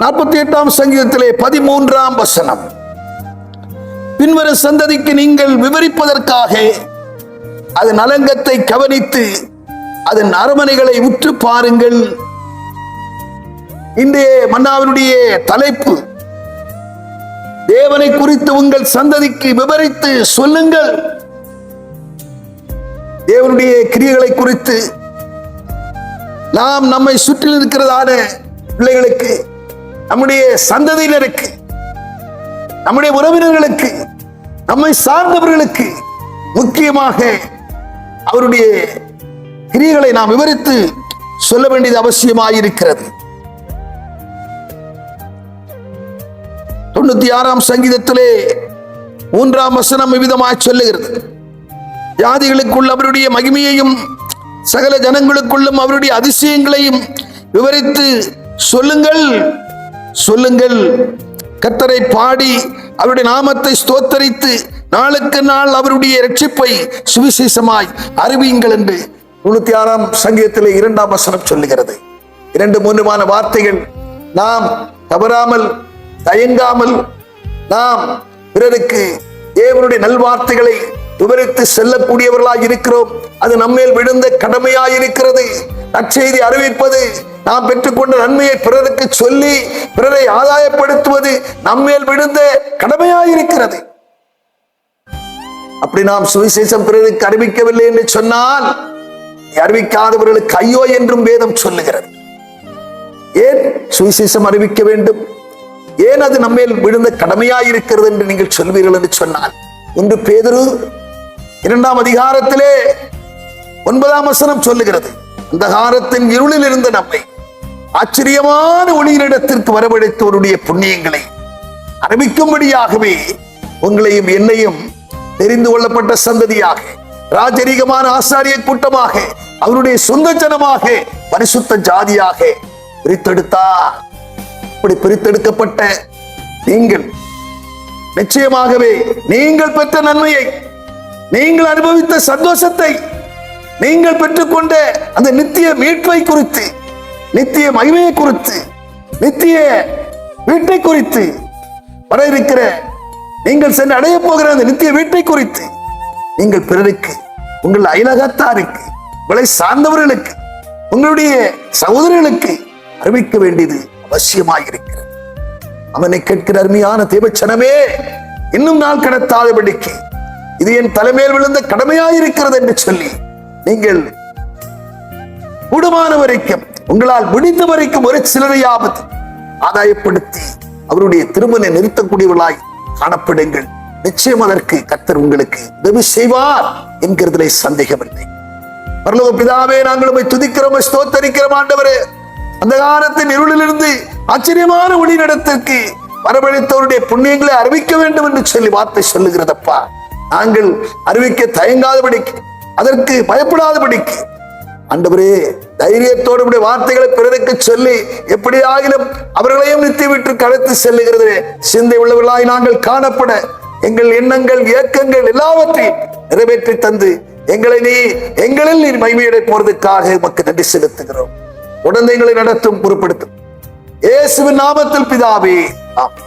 48ஆம் சங்கீதத்திலே 13ஆம் வசனம், பின்வரும் சந்ததிக்கு நீங்கள் விவரிப்பதற்காக அதன் அலங்கத்தை கவனித்து அதன் அரமனைகளை உற்று பாருங்கள். இன்றைய மன்னாவினுடைய தலைப்பு, தேவனை குறித்து உங்கள் சந்ததிக்கு விவரித்து சொல்லுங்கள். தேவனுடைய கிரியைகளை குறித்து நாம் நம்மை சுற்றி இருக்கிறதான பிள்ளைகளுக்கு, நம்முடைய சந்ததியினருக்கு, நம்முடைய உறவினர்களுக்கு, நம்மை சார்ந்தவர்களுக்கு முக்கியமாக அவருடைய கிரியைகளை நாம் விவரித்து சொல்ல வேண்டியது அவசியமாயிருக்கிறது. 96ஆம் சங்கீதத்திலே 3ஆம் வசனம் விதமாய் சொல்லுகிறது, ஜாதிகளுக்குள் அவருடைய மகிமையையும் சகல ஜனங்களுக்குள்ளும் அவருடைய அதிசயங்களையும் விவரித்து சொல்லுங்கள். சொல்லுங்கள், கர்த்தரை பாடி அவருடைய நாமத்தை ஸ்தோத்தரித்து நாளுக்கு நாள் அவருடைய இரட்சிப்பை சுவிசேஷமாய் அறிவியுங்கள் என்று 96ஆம் சங்கீதத்திலே 2ஆம் வசனம் சொல்லுகிறது. 2-3 வார்த்தைகள் நாம் தவறாமல் தயங்காமல் நாம் பிறருக்கு தேவனுடைய நல்வார்த்தைகளை விவரித்து செல்லக்கூடியவர்களாய் இருக்கிறோம். அது நம்மேல் விழுந்த கடமையாய் இருக்கிறது. நற்செய்தி அறிவிப்பது, நாம் பெற்றுக்கொண்ட நன்மையை பிறருக்கு சொல்லி பிறரை ஆதாயப்படுத்துவது நம்மேல் விழுந்த கடமையாய் இருக்கிறது. அப்படி நாம் சுவிசேஷம் பிறருக்கு அறிவிக்கவில்லை என்று சொன்னால் அறிவிக்காதவர்களுக்கு ஐயோ என்றும் வேதம் சொல்லுகிறது. ஏன் சுவிசேஷம் அறிவிக்க வேண்டும்? ஏன் அது நம்மேல் விழுந்த கடமையாய் இருக்கிறது என்று நீங்கள் சொல்வீர்கள் என்று சொன்னால், 1 பேதுரு 2ஆம் அதிகாரத்திலே 9ஆம் வசனம் சொல்லுகிறது, அந்தகாரத்தின் இருளில் இருந்த நம்மை ஆச்சரியமான ஒளியினிடத்திற்கு வரவழைத்தவருடைய புண்ணியங்களை அறிவிக்கும்படியாகவே உங்களையும் என்னையும் தெரிந்து கொள்ளப்பட்ட சந்ததியாக, ராஜரீகமான ஆசாரிய கூட்டமாக, அவருடைய சொந்த ஜனமாக, பரிசுத்த ஜாதியாக பிரித்தெடுத்தார். இப்படி பிரித்தெடுக்கப்பட்ட நீங்கள் நிச்சயமாகவே நீங்கள் பெற்ற நன்மையை, நீங்கள் அனுபவித்த சந்தோஷத்தை, நீங்கள் பெற்றுக்கொண்ட அந்த நித்திய மீட்பை குறித்து, நித்திய மகிமையை குறித்து, நித்திய வீட்டை குறித்து, வர இருக்கிற நீங்கள் சென்று அடைய போகிற அந்த நித்திய வீட்டை குறித்து நீங்கள் பிறருக்கு, உங்கள் அயலகத்தாருக்கு, உங்களை சார்ந்தவர்களுக்கு, உங்களுடைய சகோதரர்களுக்கு அறிவிக்க வேண்டியது அவசியமாயிருக்கிறது. அவனை கேட்கிற அருமையான தேவச்சனமே, இன்னும் நாள் கடத்தாதபடிக்கு இது என் தலைமையில் விழுந்த கடமையாயிருக்கிறது என்று சொல்லி நீங்கள் கூடுமான வரைக்கும், உங்களால் முடிந்த வரைக்கும் ஒரு சிலரையாவது ஆதாயப்படுத்தி அவருடைய திருமணத்தை நிறுத்தக்கூடியவர்களாய் காணப்படுங்கள். நிச்சயம் அதற்கு கர்த்தர் உங்களுக்கு உதவி செய்வார் என்கிறதிலே சந்தேகமில்லை. பரலோக பிதாவே, நாங்கள் உம்மை துதிக்கிறோம், ஸ்தோத்தரிக்கிறோம். ஆண்டவரே, அந்த காலத்தின் இருளிலிருந்து ஆச்சரியமான ஒளியிடத்திற்கு வரவழைத்தவருடைய புண்ணியங்களை அறிவிக்க வேண்டும் என்று சொல்லி வார்த்தை சொல்லுகிறதப்பா. நாங்கள் அறிவிக்க தயங்காதபடிக்கு, அதற்கு பயப்படாதபடிக்கு ஆண்டவரே தைரியத்தோடு வார்த்தைகளை பிறருக்கு சொல்லி எப்படியாகிலும் அவர்களையும் நித்திய வீட்டிற்கு அழைத்து செல்லுகிறது சிந்தை உள்ளவர்களாய் நாங்கள் காணப்பட எங்கள் எண்ணங்கள், இயக்கங்கள் எல்லாவற்றையும் நிறைவேற்றி தந்து எங்களில் நீர் மகிமையடை போறதுக்காக உமக்கு நன்றி செலுத்துகிறோம். உடனே எங்களை நடத்தும், பொறுப்படுத்தும். இயேசுவின் நாமத்தில் பிதாவே, ஆமென்.